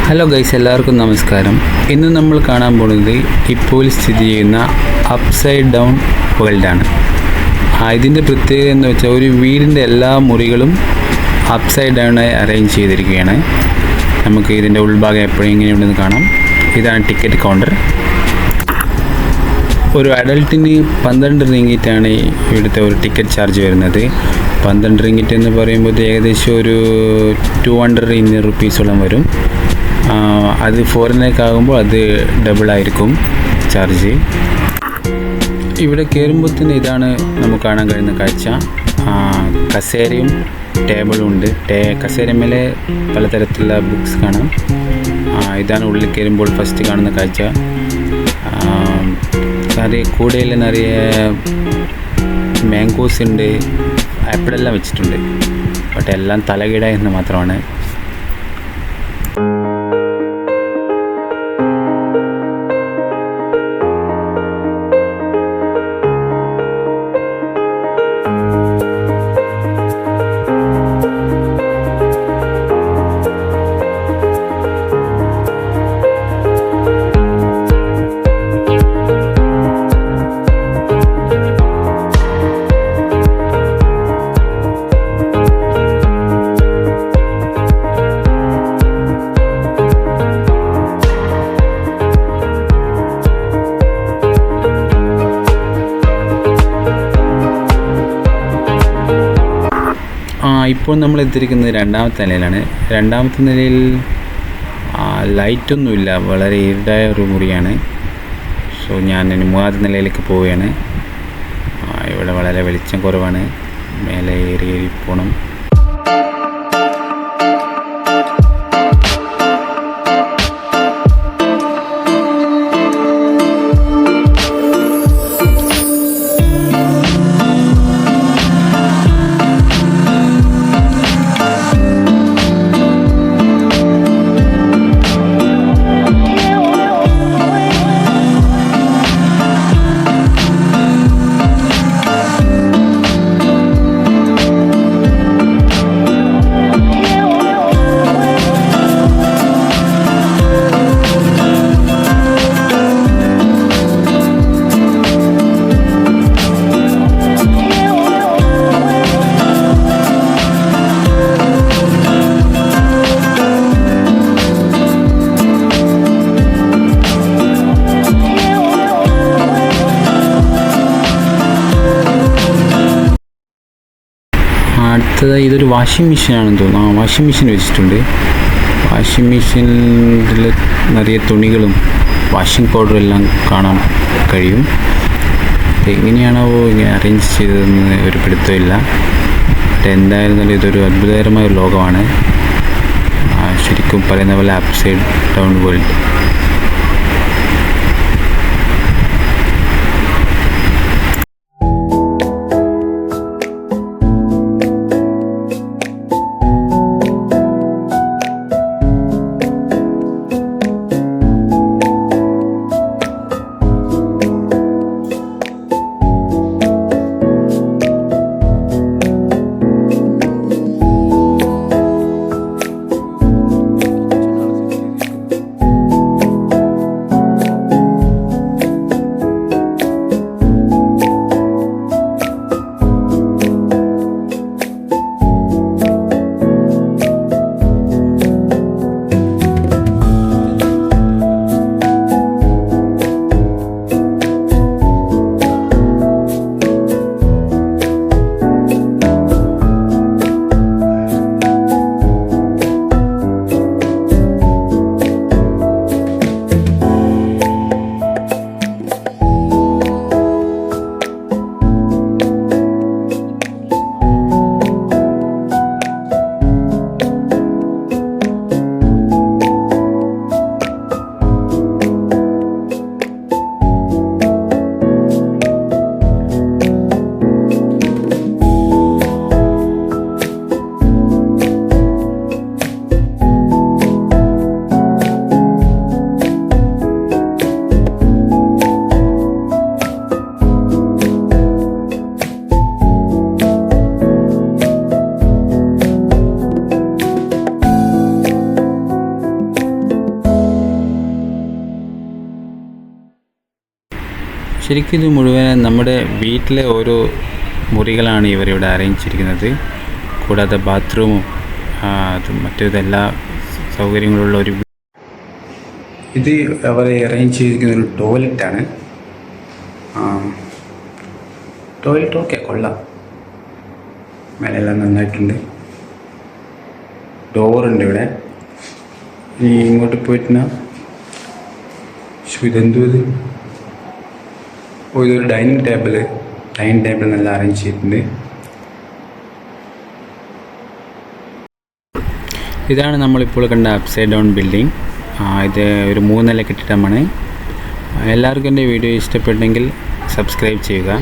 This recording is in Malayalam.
ഹലോ ഗൈസ്, എല്ലാവർക്കും നമസ്കാരം. ഇന്ന് നമ്മൾ കാണാൻ പോകുന്നത് ഇപ്പോൾ സ്ഥിതി ചെയ്യുന്ന അപ്സൈഡ് ഡൗൺ വേൾഡാണ്. ഇതിൻ്റെ പ്രത്യേകത എന്ന് വെച്ചാൽ ഒരു വീടിൻ്റെ എല്ലാ മുറികളും അപ്സൈഡ് ഡൗണായി അറേഞ്ച് ചെയ്തിരിക്കുകയാണ്. നമുക്ക് ഇതിൻ്റെ ഉൾഭാഗം എപ്പോഴും എങ്ങനെയുണ്ടെന്ന് കാണാം. ഇതാണ് ടിക്കറ്റ് കൗണ്ടർ. ഒരു അഡൽട്ടിന് 12 റിംഗിറ്റാണ് ഇവിടുത്തെ ഒരു ടിക്കറ്റ് ചാർജ് വരുന്നത്. 12 റിംഗിറ്റ് എന്ന് പറയുമ്പോൾ ഏകദേശം ഒരു 200 ഇന്ത്യൻ റുപ്പീസോളം വരും. അത് ഫോറിനേക്കാകുമ്പോൾ അത് ഡബിളായിരിക്കും ചാർജ്. ഇവിടെ കയറുമ്പോൾ തന്നെ ഇതാണ് നമുക്ക് കാണാൻ കഴിയുന്ന കാഴ്ച. കസേരയും ടേബിളും ഉണ്ട്. കസേരമേലെ പലതരത്തിലുള്ള ബുക്സ് കാണാം. ഇതാണ് ഉള്ളിൽ കയറുമ്പോൾ ഫസ്റ്റ് കാണുന്ന കാഴ്ച. കൂടെയിൽ നിറയെ മാംഗോസ് ഉണ്ട്, ആപ്പിളെല്ലാം വെച്ചിട്ടുണ്ട്. ബട്ട് എല്ലാം തലകീട എന്ന് മാത്രമാണ്. ഇപ്പോൾ നമ്മൾ എത്തിയിരിക്കുന്നത് രണ്ടാമത്തെ നിലയിലാണ്. രണ്ടാമത്തെ നിലയിൽ ലൈറ്റൊന്നുമില്ല, വളരെ ഇരുടായ ഒരു മുറിയാണ്. സോ ഞാൻ ഇനി മൂന്നാമത്തെ നിലയിലേക്ക് പോവുകയാണ്. ഇവിടെ വളരെ വെളിച്ചം കുറവാണ്. മേലെ ഏറി പോകണം. അടുത്തത് ഇതൊരു വാഷിംഗ് മെഷീനാണെന്ന് തോന്നുന്നു. വാഷിംഗ് മെഷീൻ വെച്ചിട്ടുണ്ട്. വാഷിംഗ് മെഷീനിൽ നിറയെ തുണികളും വാഷിംഗ് പൗഡറും എല്ലാം കാണാൻ കഴിയും. എങ്ങനെയാണോ ഇങ്ങനെ അറേഞ്ച് ചെയ്തതെന്ന് ഒരു പിടുത്തമില്ല. എന്തായിരുന്നാലും ഇതൊരു അത്ഭുതകരമായ ഒരു ലോകമാണ്. ശരിക്കും പറയുന്ന പോലെ അപ്സൈഡ് ഡൗൺ വേൾഡ്. ശരിക്കും ഇത് മുഴുവൻ നമ്മുടെ വീട്ടിലെ ഓരോ മുറികളാണ് ഇവരിവിടെ അറേഞ്ച് ചെയ്തിരിക്കുന്നത്. കൂടാതെ ബാത്റൂമും മറ്റേതെല്ലാ സൗകര്യങ്ങളുള്ള ഒരു ഇത് അവർ അറേഞ്ച് ചെയ്തിരിക്കുന്ന ഒരു ടോയ്ലറ്റാണ്. ടോയ്ലറ്റ് ഓക്കെ കൊള്ളാം, മേലെല്ലാം നന്നായിട്ടുണ്ട്. ഡോറുണ്ട് ഇവിടെ. ഇനി ഇങ്ങോട്ട് പോയിട്ട് ഇതെന്തോ ഇത് ഇതൊരു ഡൈനിങ് ടേബിൾ നല്ല അറേഞ്ച് ചെയ്തിട്ടുണ്ട്. ഇതാണ് നമ്മളിപ്പോൾ കണ്ട അപ്സൈഡ് ഡൗൺ ബിൽഡിംഗ്. ഇത് ഒരു 3 നില കെട്ടിടമാണ്. എല്ലാവർക്കും എൻ്റെ വീഡിയോ ഇഷ്ടപ്പെട്ടെങ്കിൽ സബ്സ്ക്രൈബ് ചെയ്യുക.